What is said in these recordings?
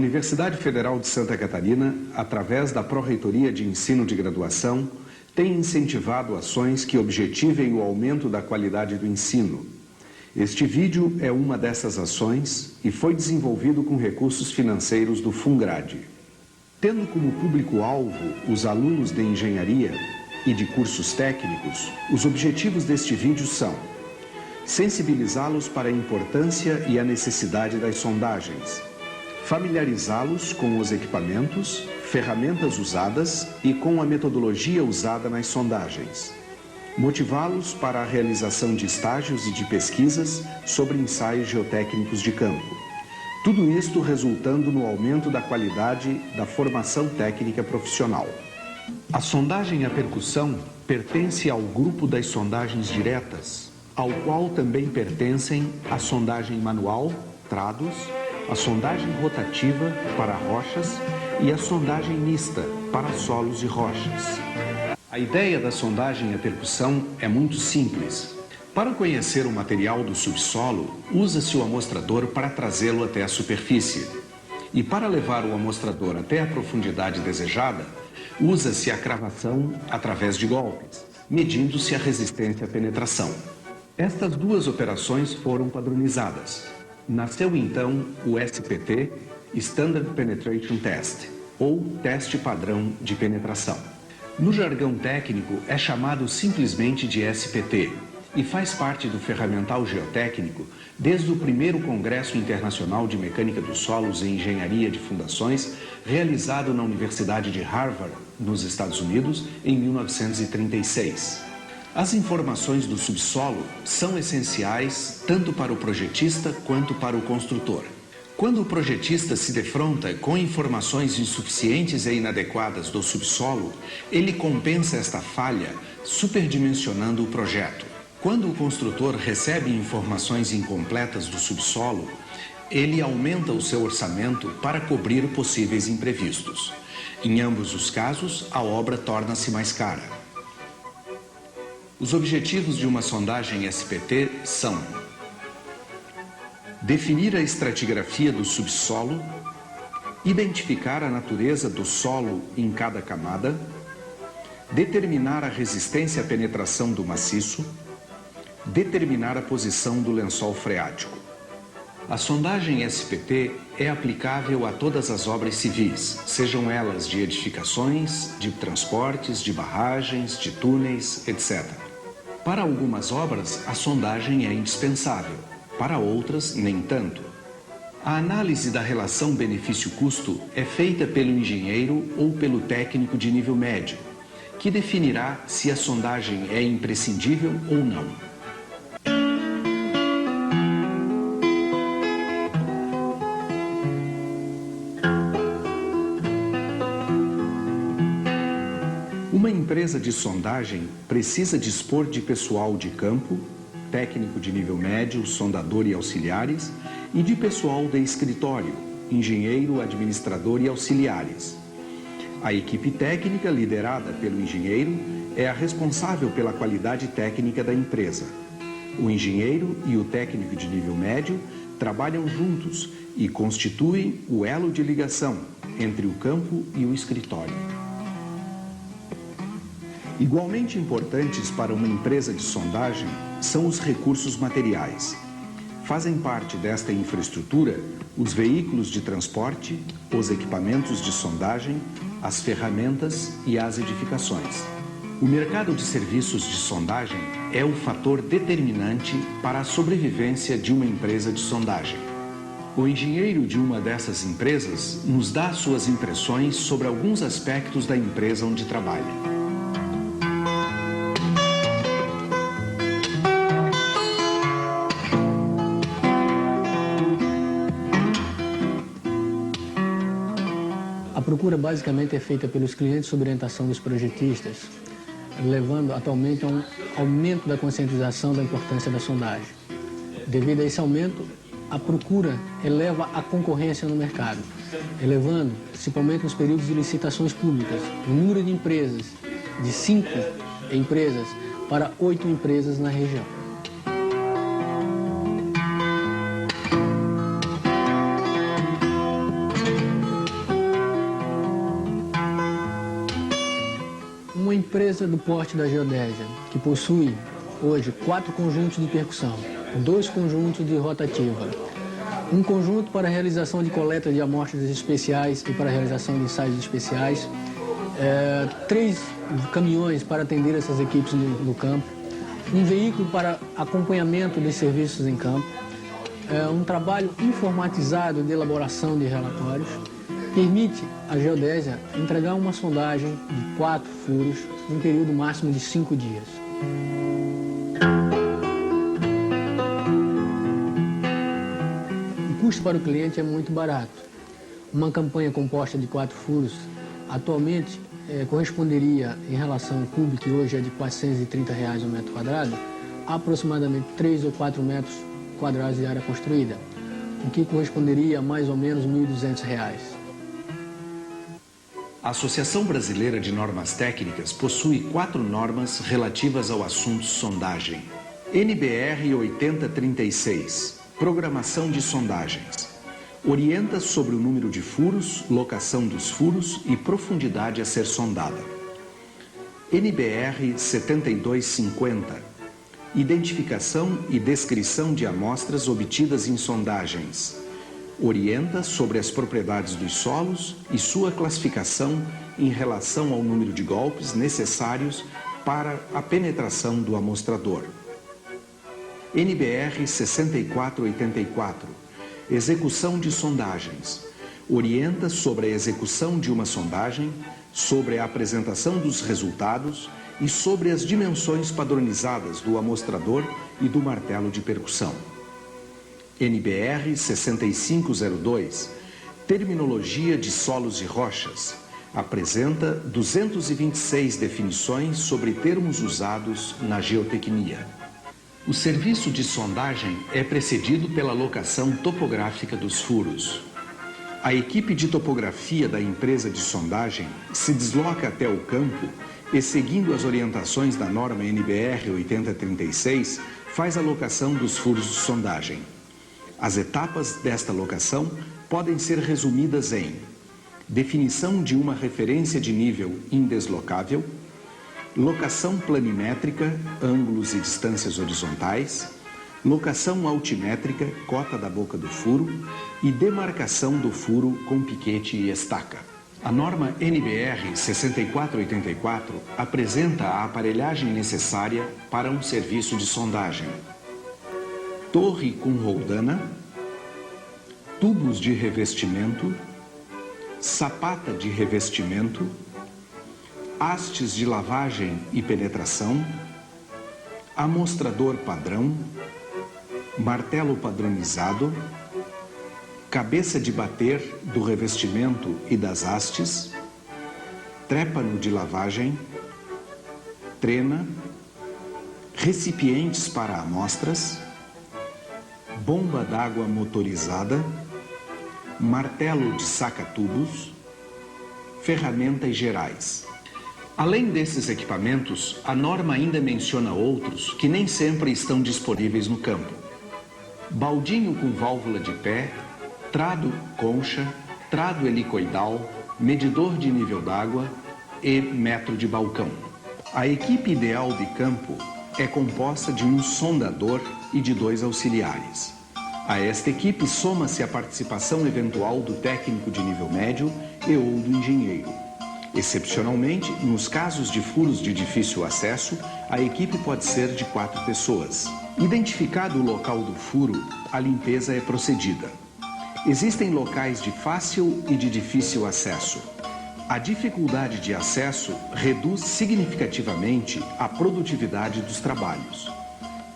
Universidade Federal de Santa Catarina, através da Pró-Reitoria de Ensino de Graduação, tem incentivado ações que objetivem o aumento da qualidade do ensino. Este vídeo é uma dessas ações e foi desenvolvido com recursos financeiros do Fungrade. Tendo como público-alvo os alunos de engenharia e de cursos técnicos, os objetivos deste vídeo são sensibilizá-los para a importância e a necessidade das sondagens, familiarizá-los com os equipamentos, ferramentas usadas e com a metodologia usada nas sondagens, motivá-los para a realização de estágios e de pesquisas sobre ensaios geotécnicos de campo. Tudo isto resultando no aumento da qualidade da formação técnica profissional. A sondagem à percussão pertence ao grupo das sondagens diretas, ao qual também pertencem a sondagem manual, trados, a sondagem rotativa para rochas e a sondagem mista para solos e rochas. A ideia da sondagem à percussão é muito simples. Para conhecer o material do subsolo, usa-se o amostrador para trazê-lo até a superfície. E para levar o amostrador até a profundidade desejada, usa-se a cravação através de golpes, medindo-se a resistência à penetração. Estas duas operações foram padronizadas. Nasceu então o SPT, Standard Penetration Test, ou teste padrão de penetração. No jargão técnico é chamado simplesmente de SPT e faz parte do ferramental geotécnico desde o primeiro Congresso Internacional de Mecânica dos Solos e Engenharia de Fundações, realizado na Universidade de Harvard, nos Estados Unidos, em 1936. As informações do subsolo são essenciais tanto para o projetista quanto para o construtor. Quando o projetista se defronta com informações insuficientes e inadequadas do subsolo, ele compensa esta falha superdimensionando o projeto. Quando o construtor recebe informações incompletas do subsolo, ele aumenta o seu orçamento para cobrir possíveis imprevistos. Em ambos os casos, a obra torna-se mais cara. Os objetivos de uma sondagem SPT são definir a estratigrafia do subsolo, identificar a natureza do solo em cada camada, determinar a resistência à penetração do maciço, determinar a posição do lençol freático. A sondagem SPT é aplicável a todas as obras civis, sejam elas de edificações, de transportes, de barragens, de túneis, etc. Para algumas obras, a sondagem é indispensável, para outras, nem tanto. A análise da relação benefício-custo é feita pelo engenheiro ou pelo técnico de nível médio, que definirá se a sondagem é imprescindível ou não. Uma empresa de sondagem precisa dispor de pessoal de campo, técnico de nível médio, sondador e auxiliares, e de pessoal de escritório, engenheiro, administrador e auxiliares. A equipe técnica, liderada pelo engenheiro, é a responsável pela qualidade técnica da empresa. O engenheiro e o técnico de nível médio trabalham juntos e constituem o elo de ligação entre o campo e o escritório. Igualmente importantes para uma empresa de sondagem são os recursos materiais. Fazem parte desta infraestrutura os veículos de transporte, os equipamentos de sondagem, as ferramentas e as edificações. O mercado de serviços de sondagem é o fator determinante para a sobrevivência de uma empresa de sondagem. O engenheiro de uma dessas empresas nos dá suas impressões sobre alguns aspectos da empresa onde trabalha. A procura basicamente é feita pelos clientes sob orientação dos projetistas, levando atualmente a um aumento da conscientização da importância da sondagem. Devido a esse aumento, a procura eleva a concorrência no mercado, elevando, principalmente nos períodos de licitações públicas, o número de empresas de 5 empresas para 8 empresas na região. empresa do porte da geodésia, que possui hoje 4 conjuntos de percussão, 2 conjuntos de rotativa, um conjunto para a realização de coleta de amostras especiais e para a realização de ensaios especiais, 3 caminhões para atender essas equipes no campo, um veículo para acompanhamento dos serviços em campo, um trabalho informatizado de elaboração de relatórios, permite à geodésia entregar uma sondagem de 4 furos em um período máximo de 5 dias. O custo para o cliente é muito barato. Uma campanha composta de 4 furos atualmente corresponderia, em relação ao cubo, que hoje é de R$ 430 o metro quadrado, a aproximadamente 3 ou 4 metros quadrados de área construída, o que corresponderia a mais ou menos R$ 1.200. A Associação Brasileira de Normas Técnicas possui 4 normas relativas ao assunto sondagem. NBR 8036, Programação de Sondagens. Orienta sobre o número de furos, locação dos furos e profundidade a ser sondada. NBR 7250, Identificação e descrição de amostras obtidas em sondagens. Orienta sobre as propriedades dos solos e sua classificação em relação ao número de golpes necessários para a penetração do amostrador. NBR 6484, Execução de sondagens. Orienta sobre a execução de uma sondagem, sobre a apresentação dos resultados e sobre as dimensões padronizadas do amostrador e do martelo de percussão. NBR 6502, Terminologia de solos e rochas. Apresenta 226 definições sobre termos usados na geotecnia. O serviço de sondagem é precedido pela locação topográfica dos furos. A equipe de topografia da empresa de sondagem se desloca até o campo e, seguindo as orientações da norma NBR 8036, faz a locação dos furos de sondagem. As etapas desta locação podem ser resumidas em definição de uma referência de nível indeslocável, locação planimétrica, ângulos e distâncias horizontais, locação altimétrica, cota da boca do furo e demarcação do furo com piquete e estaca. A norma NBR 6484 apresenta a aparelhagem necessária para um serviço de sondagem. Torre com roldana, tubos de revestimento, sapata de revestimento, hastes de lavagem e penetração, amostrador padrão, martelo padronizado, cabeça de bater do revestimento e das hastes, trépano de lavagem, trena, recipientes para amostras, bomba d'água motorizada, martelo de saca-tubos, ferramentas gerais. Além desses equipamentos, a norma ainda menciona outros que nem sempre estão disponíveis no campo. Baldinho com válvula de pé, trado concha, trado helicoidal, medidor de nível d'água e metro de balcão. A equipe ideal de campo é composta de um sondador e de 2 auxiliares. A esta equipe soma-se a participação eventual do técnico de nível médio e ou do engenheiro. Excepcionalmente, nos casos de furos de difícil acesso, a equipe pode ser de 4 pessoas. Identificado o local do furo, a limpeza é procedida. Existem locais de fácil e de difícil acesso. A dificuldade de acesso reduz significativamente a produtividade dos trabalhos.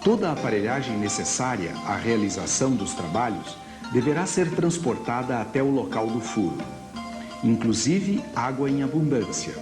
Toda a aparelhagem necessária à realização dos trabalhos deverá ser transportada até o local do furo, inclusive água em abundância.